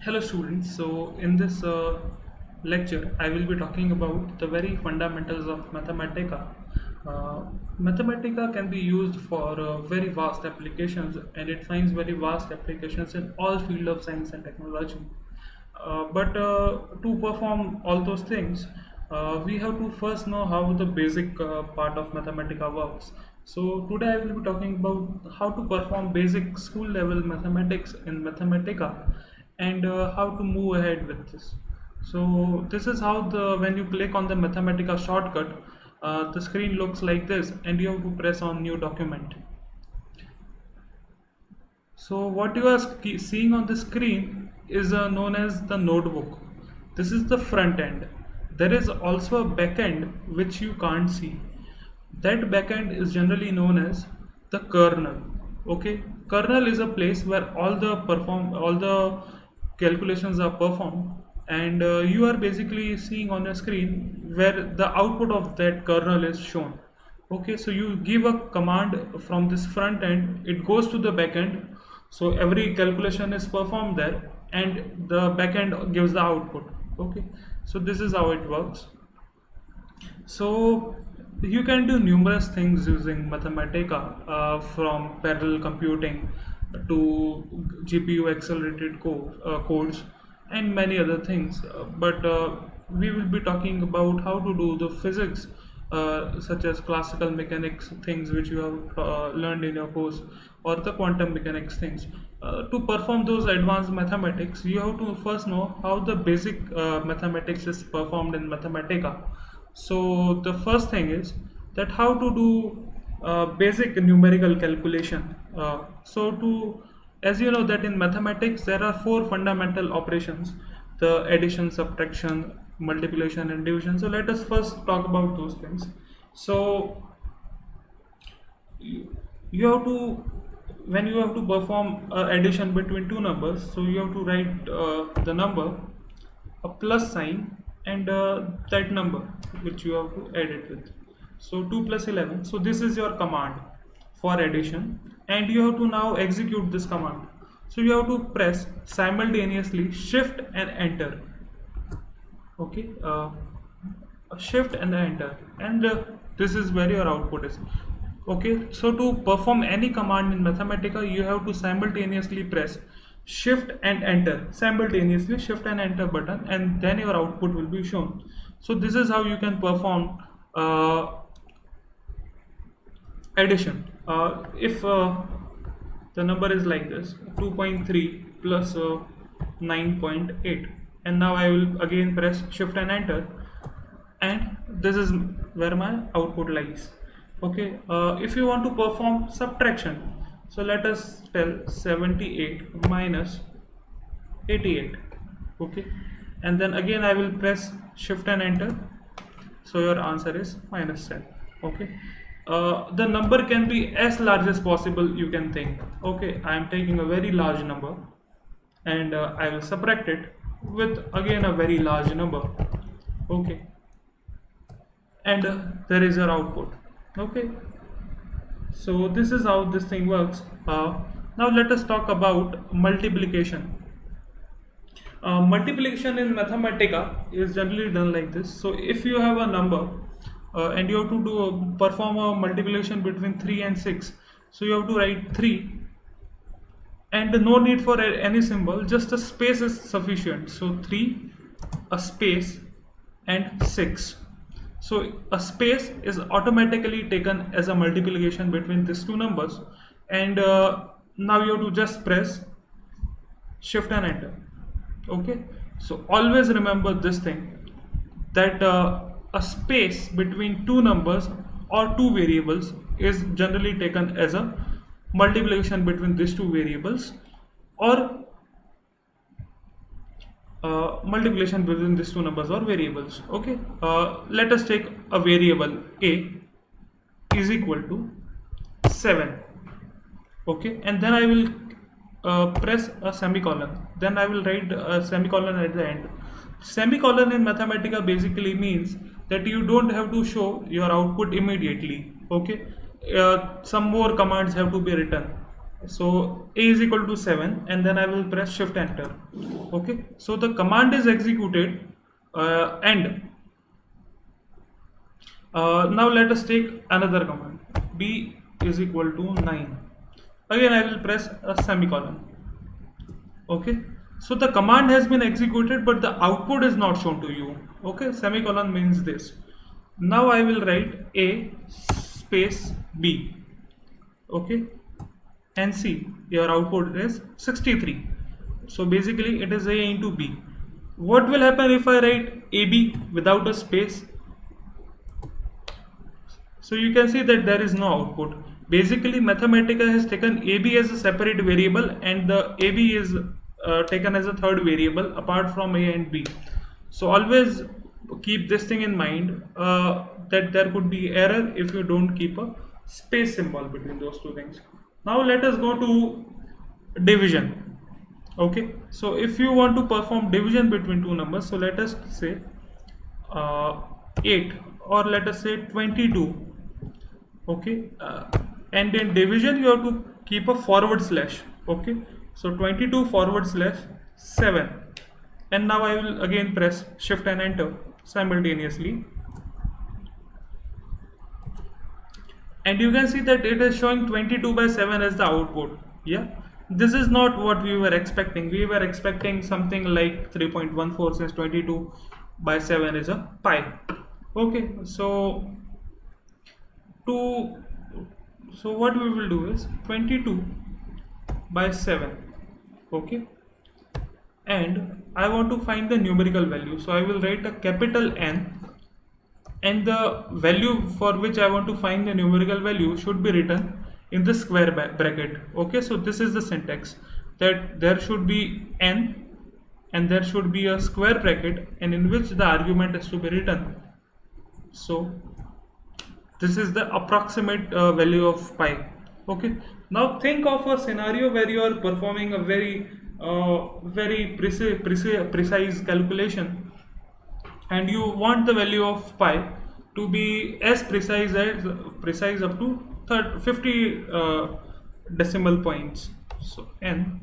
Hello students, so in this lecture I will be talking about the very fundamentals of Mathematica. Mathematica can be used for very vast applications, and it finds very vast applications in all field of science and technology. But to perform all those things, we have to first know how the basic part of Mathematica works. So today I will be talking about how to perform basic school level mathematics in Mathematica and how to move ahead with this. So this is how the when you click on the Mathematica shortcut, the screen looks like this, and you have to press on new document. So what you are seeing on the screen is known as the notebook. This is the front end. There is also a back end which you can't see. That back end is generally known as the kernel. Okay, kernel is a place where all the calculations are performed, and you are basically seeing on your screen where the output of that kernel is shown. Okay, so you give a command from this front end, it goes to the back end, so every calculation is performed there and the back end gives the output. Okay, so this is how it works. So you can do numerous things using Mathematica, from parallel computing to GPU accelerated codes and many other things. But we will be talking about how to do the physics, such as classical mechanics things which you have learned in your course, or the quantum mechanics things. To perform those advanced mathematics, you have to first know how the basic mathematics is performed in Mathematica. So the first thing is that how to do basic numerical calculation. As you know that in mathematics there are four fundamental operations: the addition, subtraction, multiplication, and division. So let us first talk about those things. So you have to when you have to perform addition between two numbers, so you have to write the number, a plus sign, and that number which you have to add it with. So 2 plus 11, so this is your command for addition, and you have to now execute this command. So you have to press simultaneously shift and enter. Okay, shift and enter, and this is where your output is. Okay, so to perform any command in Mathematica, you have to simultaneously press shift and enter, simultaneously shift and enter button, and then your output will be shown. So this is how you can perform addition. If the number is like this, 2.3 plus 9.8, and now I will again press shift and enter, and this is where my output lies. Okay, if you want to perform subtraction, so let us tell 78 minus 88. Okay, and then again I will press shift and enter, so your answer is -10. Okay, the number can be as large as possible, you can think. Okay, I am taking a very large number, and I will subtract it with again a very large number. Okay, and there is your output. Okay, so this is how this thing works. Now let us talk about multiplication. Multiplication in Mathematica is generally done like this. So if you have a number, and you have to perform a multiplication between 3 and 6, so you have to write 3, and no need for any symbol, just a space is sufficient. So 3, a space, and 6. So a space is automatically taken as a multiplication between these two numbers, and now you have to just press shift and enter. Okay, so always remember this thing, that a space between two numbers or two variables is generally taken as a multiplication between these two variables, or multiplication between these two numbers or variables. Okay, let us take a variable a is equal to 7. Okay, and then I will press a semicolon, then I will write a semicolon at the end. Semicolon in Mathematica basically means that you don't have to show your output immediately. Okay, some more commands have to be written. So a is equal to 7, and then I will press shift enter. Okay, so the command is executed, and now let us take another command. B is equal to 9. Again I will press a semicolon. Okay, so the command has been executed but the output is not shown to you. Okay, semicolon means this. Now I will write a space b. Okay, and see your output is 63. So basically it is a into b. What will happen if I write ab without a space? So you can see that there is no output. Basically Mathematica has taken AB as a separate variable, and the AB is taken as a third variable apart from A and B. So always keep this thing in mind, that there could be error if you don't keep a space symbol between those two things. Now let us go to division. Okay, so if you want to perform division between two numbers, so let us say 8, or let us say 22. Okay, and in division you have to keep a forward slash. Okay, so 22 forward slash 7, and now I will again press shift and enter simultaneously, and you can see that it is showing 22 by 7 as the output. Yeah, this is not what we were expecting. We were expecting something like 3.14, since 22 by 7 is a pi. Okay, so to so what we will do is 22 by 7. Okay, and I want to find the numerical value, so I will write a capital N, and the value for which I want to find the numerical value should be written in the square bracket. Okay, so this is the syntax, that there should be N and there should be a square bracket, and in which the argument is to be written. So this is the approximate value of pi. Okay, now think of a scenario where you are performing a very precise calculation, and you want the value of pi to be as precise up to 50 decimal points. So n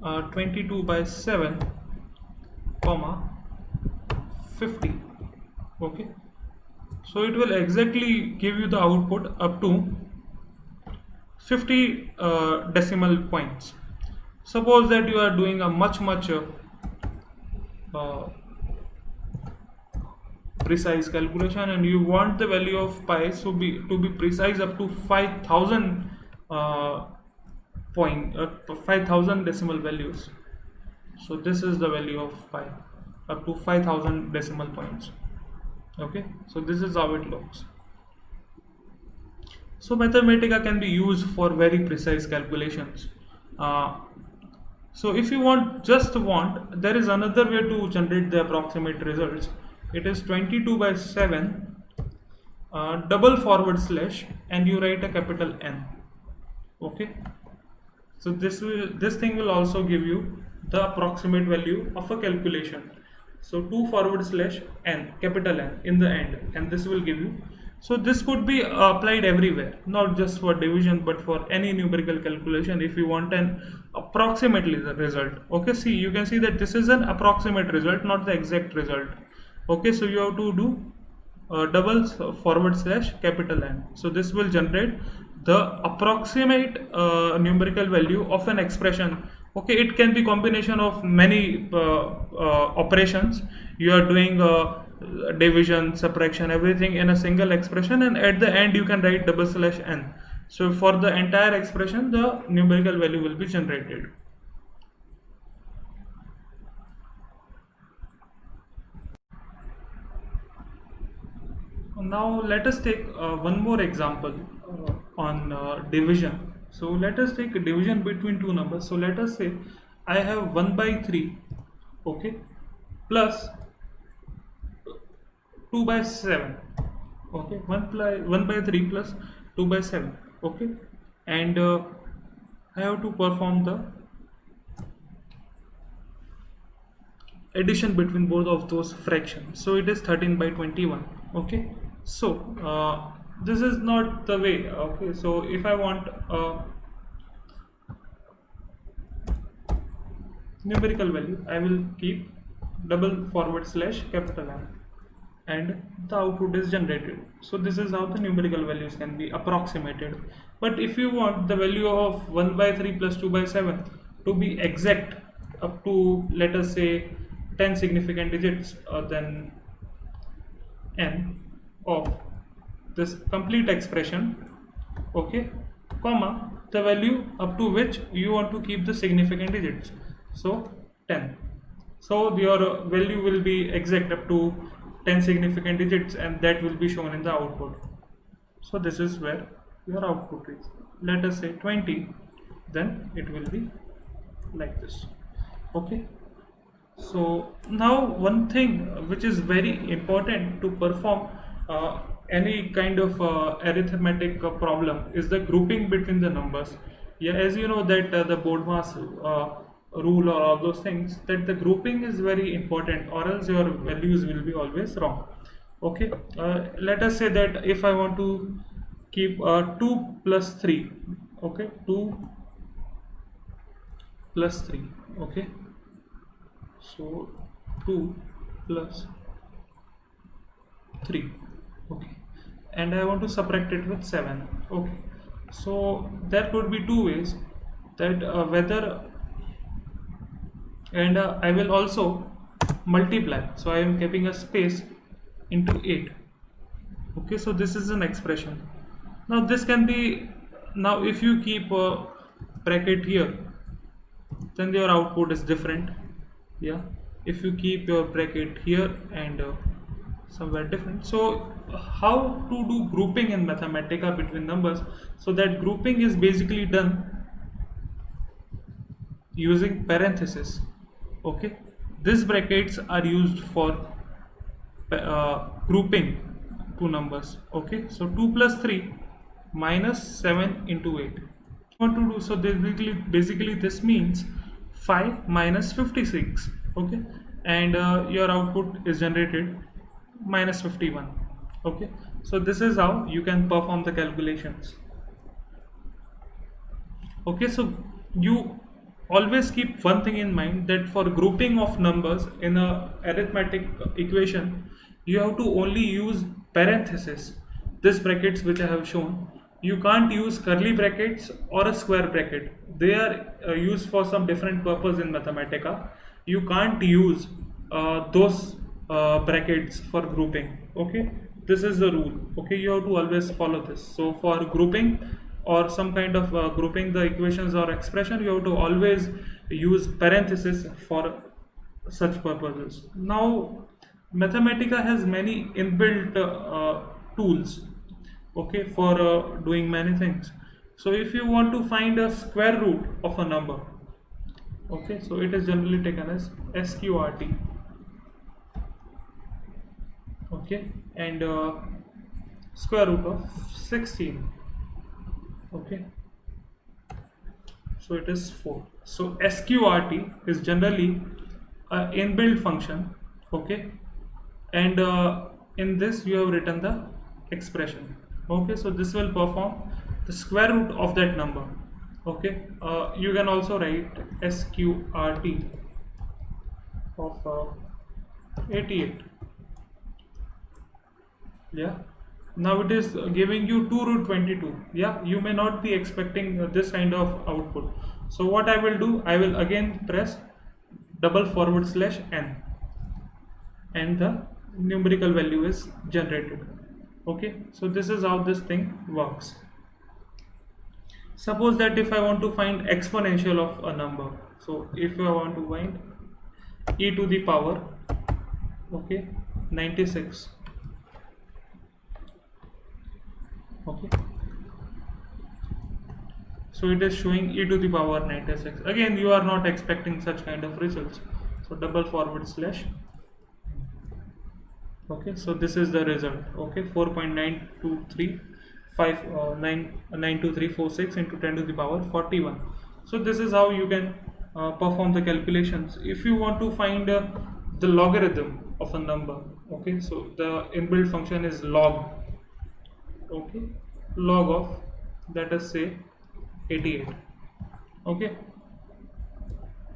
22 by 7 comma 50. Okay, so it will exactly give you the output up to 50 decimal points. Suppose that you are doing a much uh, precise calculation, and you want the value of pi to be precise up to 5000 uh, 5000 decimal values. So this is the value of pi, up to 5000 decimal points. Okay, so this is how it looks. So Mathematica can be used for very precise calculations. So if you want, there is another way to generate the approximate results. It is 22 by 7 double forward slash, and you write a capital N. Okay, so this thing will also give you the approximate value of a calculation. So 2 forward slash n, capital N in the end, and this will give you. So this could be applied everywhere, not just for division but for any numerical calculation if you want an approximate result. Okay, see, you can see that this is an approximate result, not the exact result. Okay, so you have to do double forward slash capital N. So this will generate the approximate numerical value of an expression. Okay, it can be combination of many operations. You are doing division, subtraction, everything in a single expression, and at the end you can write double slash n. So for the entire expression the numerical value will be generated. Now let us take one more example on division. So let us take a division between two numbers. So let us say I have 1 by 3, okay, plus 2 by 7. Okay, 1 by 3 plus 2 by 7. Okay, and I have to perform the addition between both of those fractions. So it is 13 by 21. Okay, so this is not the way. Okay, so if I want numerical value, I will keep double forward slash capital M, and the output is generated. So this is how the numerical values can be approximated. But if you want the value of 1 by 3 plus 2 by 7 to be exact up to, let us say, 10 significant digits, then n of this complete expression, okay, comma, the value up to which you want to keep the significant digits, so 10. So your value will be exact up to 10 significant digits, and that will be shown in the output. So this is where your output is. Let us say 20, then it will be like this. Okay. So now one thing which is very important to perform any kind of arithmetic problem is the grouping between the numbers. Yeah, as you know that the BODMAS rule or all those things, that the grouping is very important, or else your values will be always wrong. Okay, let us say that if I want to keep 2 plus 3, okay, 2 plus 3, okay, so 2 plus 3, okay, and I want to subtract it with 7, okay. So there could be two ways, that whether, and I will also multiply, so I am keeping a space into 8, okay. So this is an expression. Now this can be, now if you keep a bracket here, then your output is different. Yeah, if you keep your bracket here and somewhere different. So how to do grouping in Mathematica between numbers? So that grouping is basically done using parenthesis, okay. These brackets are used for grouping two numbers, okay. So 2 plus 3 minus 7 into 8, what to do? So basically this means 5 minus 56, okay, and your output is generated minus 51, okay. So this is how you can perform the calculations, okay. So you always keep one thing in mind, that for grouping of numbers in a arithmetic equation, you have to only use parenthesis, this brackets which I have shown. You can't use curly brackets or a square bracket, they are used for some different purpose in Mathematica. You can't use those brackets for grouping, okay. This is the rule, okay. You have to always follow this. So for grouping or some kind of grouping the equations or expression, you have to always use parenthesis for such purposes. Now Mathematica has many inbuilt tools, okay, for doing many things. So if you want to find a square root of a number, okay, so it is generally taken as SQRT, okay, and square root of 16, okay, so it is 4. So SQRT is generally an inbuilt function, okay, and in this you have written the expression, okay. So this will perform the square root of that number, okay. You can also write SQRT of 88, yeah. Now it is giving you 2 root 22, yeah. You may not be expecting this kind of output. So what I will do, I will again press double forward slash n, and the numerical value is generated, okay. So this is how this thing works. Suppose that if I want to find exponential of a number, so if I want to find e to the power, okay, 96, okay, so it is showing e to the power 96. Again, you are not expecting such kind of results, so double forward slash, okay. So this is the result, okay. 4.9235 into 10 to the power 41. So this is how you can perform the calculations. If you want to find the logarithm of a number, okay, so the inbuilt function is log, okay, log of, let us say, 88, okay.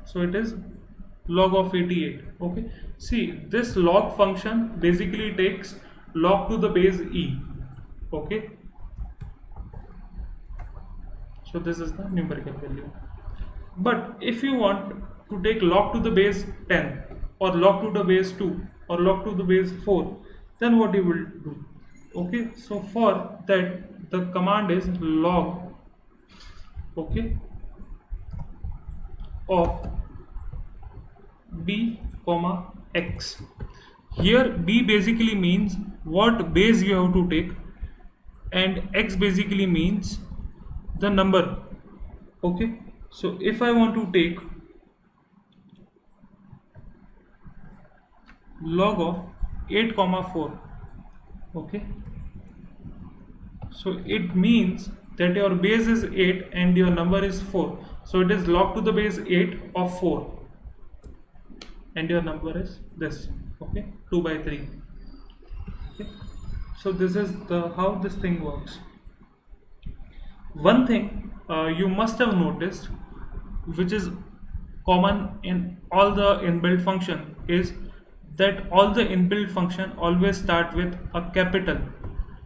So it is log of 88. Okay, see, this log function basically takes log to the base e. Okay, so this is the numerical value. But if you want to take log to the base 10 or log to the base 2 or log to the base 4, then what you will do? Okay, so for that the command is log, okay, of b comma x. Here b basically means what base you have to take, and x basically means the number. Okay, so if I want to take log of 8 comma 4, okay, so it means that your base is 8 and your number is 4, so it is log to the base 8 of 4 and your number is this. Okay, 2 by 3. Okay, so this is the how this thing works. One thing you must have noticed, which is common in all the inbuilt function, is that all the inbuilt function always start with a capital.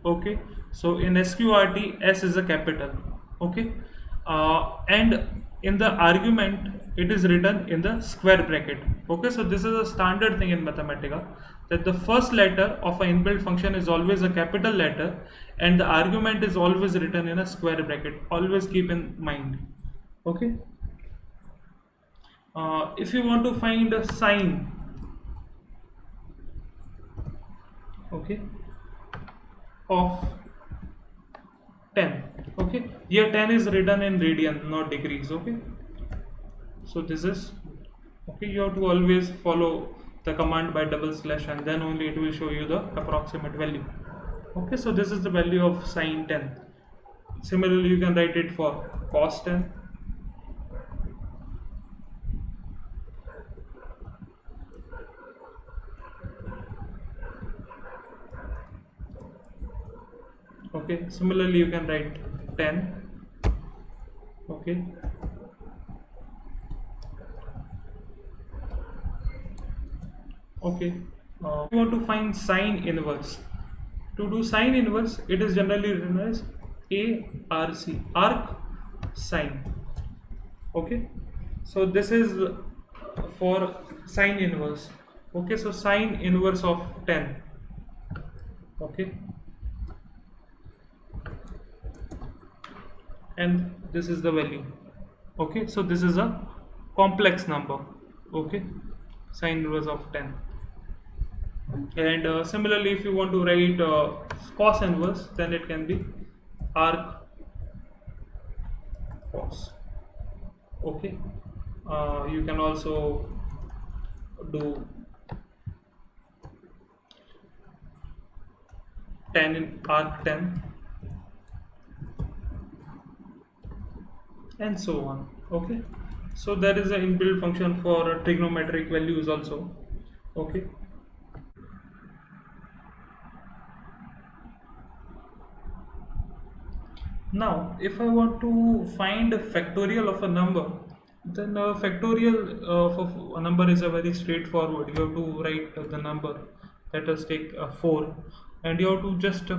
Okay, so in sqrt s is a capital. Okay, and in the argument it is written in the square bracket. Okay, so this is a standard thing in Mathematica, that the first letter of an inbuilt function is always a capital letter and the argument is always written in a square bracket. Always keep in mind. Okay, if you want to find a sine, okay, of 10, okay, here 10 is written in radian, not degrees. Okay, so this is, okay, you have to always follow the command by double slash and then only it will show you the approximate value. Okay, so this is the value of sine 10. Similarly you can write it for cos 10. Okay, similarly you can write 10. Okay, okay, you want to find sine inverse. To do sine inverse, it is generally written as ARC, arc sine. Okay, so this is for sine inverse. Okay, so sine inverse of 10. Okay, and this is the value. Okay, so this is a complex number. Okay, sine inverse of 10. And similarly if you want to write cos inverse, then it can be arc cos. Okay, you can also do 10 in arc 10 and so on. Okay, so there is an inbuilt function for trigonometric values also. Okay, now if I want to find a factorial of a number, then factorial of a number is a very straightforward. You have to write the number. Let us take 4 and you have to just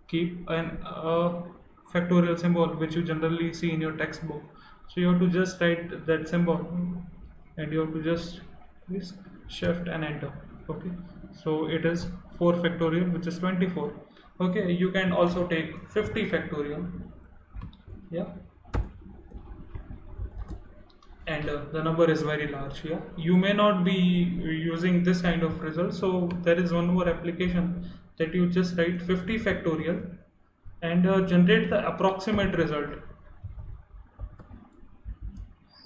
keep an factorial symbol which you generally see in your textbook. So you have to just write that symbol and you have to just please shift and enter. Okay, so it is 4 factorial, which is 24. Okay, you can also take 50 factorial. Yeah, and the number is very large. Yeah, you may not be using this kind of result, so there is one more application that you just write 50 factorial and generate the approximate result.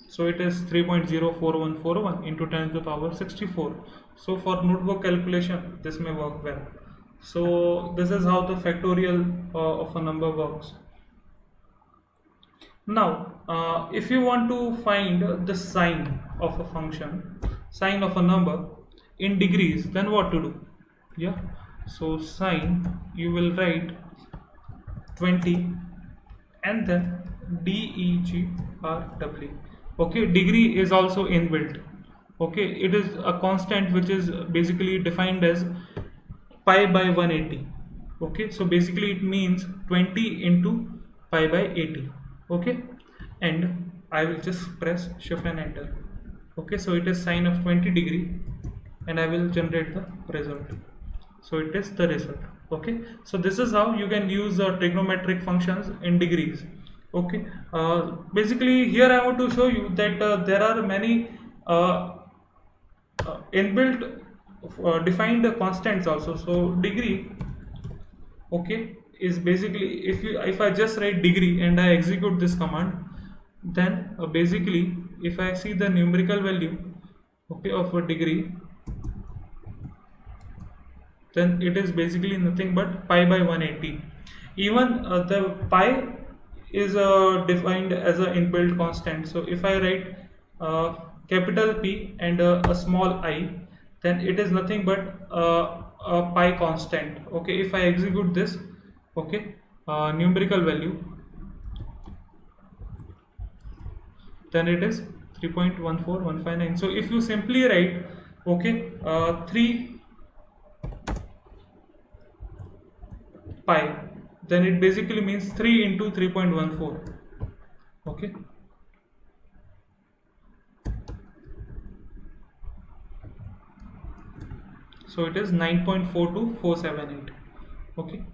So it is 3.04141 into 10 to the power 64. So for notebook calculation this may work well. So this is how the factorial of a number works. Now if you want to find the sine of a function, sine of a number in degrees, then what to do? Yeah, so sine, you will write 20 and then DEGRW. Okay, degree is also inbuilt. Okay, it is a constant which is basically defined as pi by 180. Okay, so basically it means 20 into pi by 80. Okay, and I will just press shift and enter. Okay, so it is sine of 20 degree, and I will generate the result. So it is the result. Okay, so this is how you can use trigonometric functions in degrees. Okay, basically here I want to show you that there are many inbuilt defined constants also. So degree, okay, is basically, if I just write degree and I execute this command, then basically if I see the numerical value, okay, of a degree, then it is basically nothing but pi by 180. Even the pi is defined as an inbuilt constant. So if I write capital P and a small I, then it is nothing but a pi constant. Okay, if I execute this, okay, numerical value, then it is 3.14159. So if you simply write, okay, 3 pi, then it basically means 3 into 3.14. Okay, so it is 9.42478. Okay,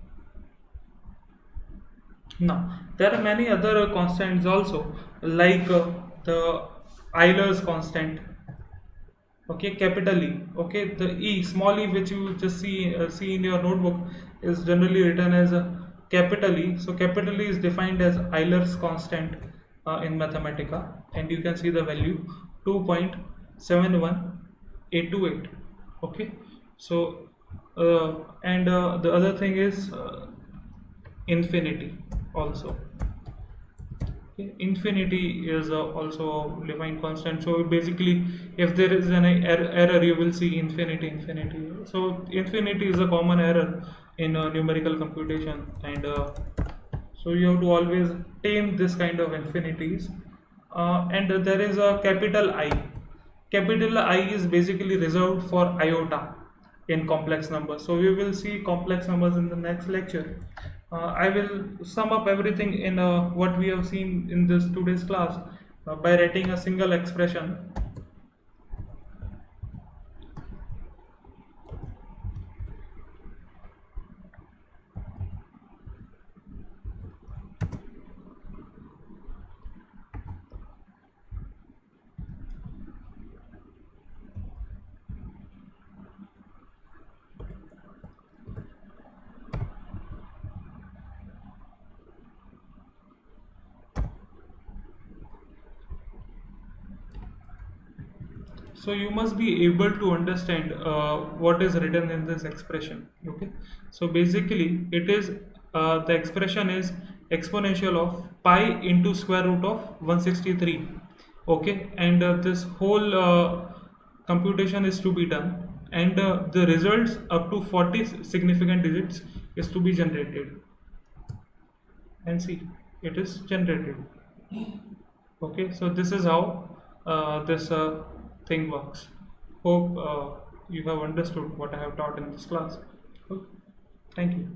now there are many other constants also, like the Euler's constant. Okay, capital E. Okay, the E, small e, which you just see in your notebook, is generally written as a capital E. So capital E is defined as Euler's constant in Mathematica, and you can see the value 2.71828. Okay, so and the other thing is infinity also. Okay, infinity is also a defined constant. So basically, if there is an error, you will see infinity. So infinity is a common error in numerical computation, and so you have to always tame this kind of infinities. And there is a capital I. Capital I is basically reserved for iota in complex numbers. So we will see complex numbers in the next lecture. I will sum up everything in what we have seen in this today's class by writing a single expression. So you must be able to understand what is written in this expression. Okay, so basically it is the expression is exponential of pi into square root of 163. Okay, and this whole computation is to be done, and the results up to 40 significant digits is to be generated, and see, it is generated. Okay, so this is how this thing works. Hope you have understood what I have taught in this class. Okay. Thank you.